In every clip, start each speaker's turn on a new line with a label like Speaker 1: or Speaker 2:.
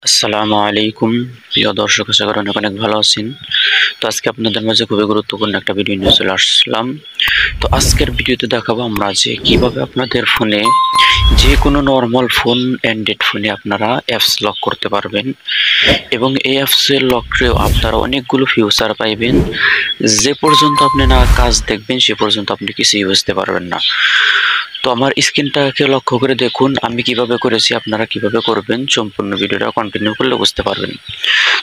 Speaker 1: আসসালামু আলাইকুম প্রিয় দর্শক, আশা করি অনেক ভালো আছেন। তো আজকে আপনাদের মাঝে খুবই গুরুত্বপূর্ণ একটা ভিডিও নিয়ে চলে আসলাম। তো আজকের ভিডিওতে দেখাবো আমরা যে কিভাবে আপনাদের ফোনে যে কোনো নর্মাল ফোন অ্যান্ড্রয়েড ফোনে আপনারা অ্যাপস লক করতে পারবেন এবং এই অ্যাপসের লকরেও আপনারা অনেকগুলো ফিউচার পাইবেন। যে পর্যন্ত আপনি না কাজ দেখবেন সে পর্যন্ত আপনি কিছুই বুঝতে পারবেন না। তো আমার স্ক্রিনটাকে লক্ষ্য করে দেখুন আমি কিভাবে করেছি, আপনারা কিভাবে করবেন সম্পূর্ণ ভিডিওটা কন্টিনিউ করলে বুঝতে পারবেন।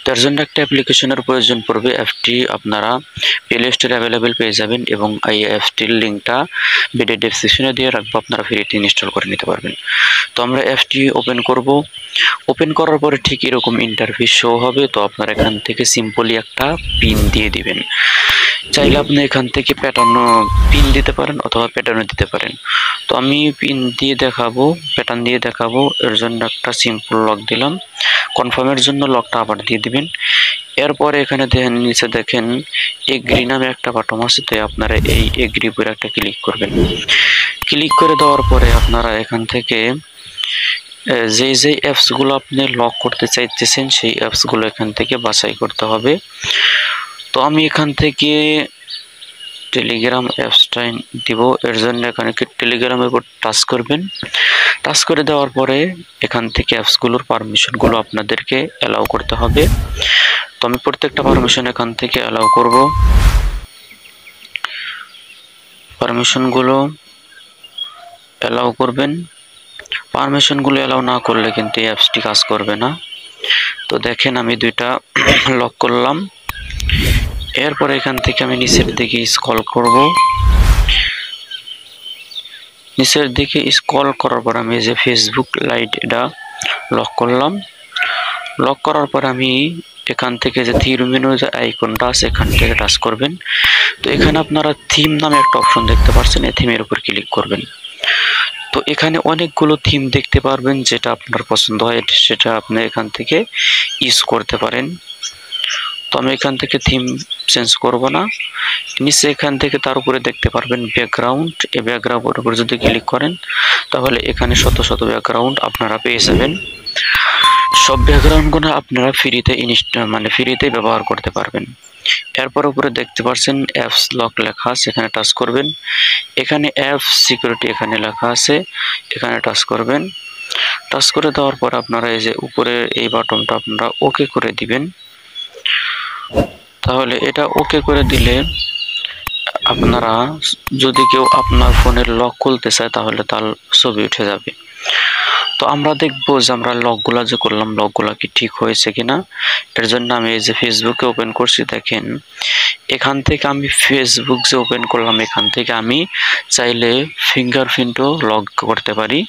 Speaker 1: তার জন্য একটা অ্যাপ্লিকেশনের প্রয়োজন পড়বে। অ্যাপটি আপনারা প্লে স্টোরে অ্যাভেলেবেল পেয়ে যাবেন এবং এই অ্যাপটির লিঙ্কটা ভিডিও ডেসক্রিপশনে দিয়ে রাখবো, আপনারা ফ্রিতে ইনস্টল করে নিতে পারবেন। তো আমরা অ্যাপটি ওপেন করব। ওপেন করার পরে ঠিক এরকম ইন্টারফেস শো হবে। তো আপনারা এখান থেকে সিম্পলি একটা পিন দিয়ে দিবেন। চাইলে আপনি এখান থেকে পিন দিতে পারেন অথবা প্যাটার্নও দিতে পারেন। তো আমি পিন দিয়ে দেখাবো, প্যাটার্ন দিয়ে দেখাবো। এর জন্য একটা সিম্পল লক দিলাম। কনফার্মের জন্য লকটা আবার দিয়ে দিবেন। এরপরে এখানে দেখেন নিচে দেখেন এগ্রি নামে একটা বাটন আছে, তাই আপনারা এই এগ্রি উপরে একটা ক্লিক করবেন। ক্লিক করে দেওয়ার পরে আপনারা এখান থেকে যেই অ্যাপসগুলো আপনি লক করতে চাইতেছেন সেই অ্যাপসগুলো এখান থেকে বাছাই করতে হবে। তো আমি এখান থেকে টেলিগ্রাম অ্যাপসটা দিব। এর জন্য এখানে টেলিগ্রামের উপর টাচ করবেন। টাচ করে দেওয়ার পরে এখান থেকে অ্যাপসগুলোর পারমিশনগুলো আপনাদেরকে অ্যালাউ করতে হবে। তো আমি প্রত্যেকটা পারমিশন এখান থেকে অ্যালাউ করব। পারমিশনগুলো অ্যালাউ করবেন। পারমিশনগুলো অ্যালাউ না করলে কিন্তু এই অ্যাপসটি কাজ করবে না। তো দেখেন আমি দুইটা লক করলাম। এরপরে এখান থেকে আমি নিচের দিকে স্ক্রল করব। নিচের দিকে স্ক্রল করার পর আমি যে ফেসবুক লাইট এটা লক করলাম। লক করার পর আমি এখান থেকে যে থিম মেনুর যে আইকনটা আছে এখান থেকে টাচ করবেন। তো এখানে আপনারা থিম নামে একটা অপশন দেখতে পাচ্ছেন, এই থিমের উপর ক্লিক করবেন। তো এখানে অনেকগুলো থিম দেখতে পারবেন, যেটা আপনার পছন্দ হয় সেটা আপনি এখান থেকে ইউজ করতে পারেন। তো আমি এখান থেকে থিম চেঞ্জ করব না। নিচে এখান থেকে তার উপরে দেখতে পারবেন ব্যাকগ্রাউন্ড। এই ব্যাকগ্রাউন্ডের উপর যদি ক্লিক করেন তাহলে এখানে শত শত ব্যাকগ্রাউন্ড আপনারা পেয়ে যাবেন। সব ব্যাকগ্রাউন্ডগুলো আপনারা ফ্রিতে ব্যবহার করতে পারবেন। এরপর উপরে দেখতে পাচ্ছেন অ্যাপস লক লেখা আছে, এখানে টাচ করবেন। এখানে অ্যাপ সিকিউরিটি এখানে লেখা আছে, এখানে টাচ করবেন। টাচ করে দেওয়ার পর আপনারা এই যে উপরে এই বাটনটা আপনারা ওকে করে দিবেন। তাহলে এটা ওকে করে দিলে আপনারা যদি কেউ আপনার ফোনের লক খুলতে চায় তাহলে তার ছবি উঠে যাবে। তো আমরা দেখবো যে আমরা লকগুলা যে করলাম লকগুলা কি ঠিক হয়েছে কিনা। এর জন্য আমি এই যে ফেসবুকে ওপেন করছি, দেখেন এখান থেকে আমি ফেসবুক যে ওপেন করলাম এখান থেকে আমি চাইলে ফিঙ্গারপ্রিন্টও লক করতে পারি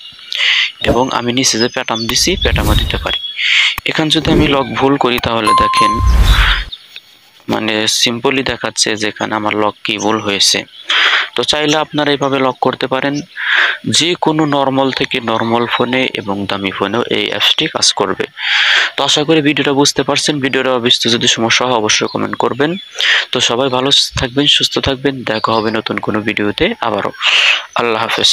Speaker 1: এবং আমি নিচে যে প্যাটার্ন দিছি প্যাটার্নও দিতে পারি। এখান যদি আমি লক ভুল করি তাহলে দেখেন সিম্পলি দেখাচ্ছে যেখানে আমার লক কি ভুল হয়েছে। তো চাইলে আপনারা এইভাবে লক করতে পারেন। যে কোনো নর্মাল থেকে নর্মাল ফোনে এবং দামি ফোনেও এই অ্যাপসটি কাজ করবে। তো আশা করি ভিডিওটা বুঝতে পারছেন। ভিডিওটা বুঝতে যদি সমস্যা হয় অবশ্যই কমেন্ট করবেন। তো সবাই ভালো থাকবেন, সুস্থ থাকবেন। দেখা হবে নতুন কোনো ভিডিওতে আবারও। আল্লাহ হাফেজ।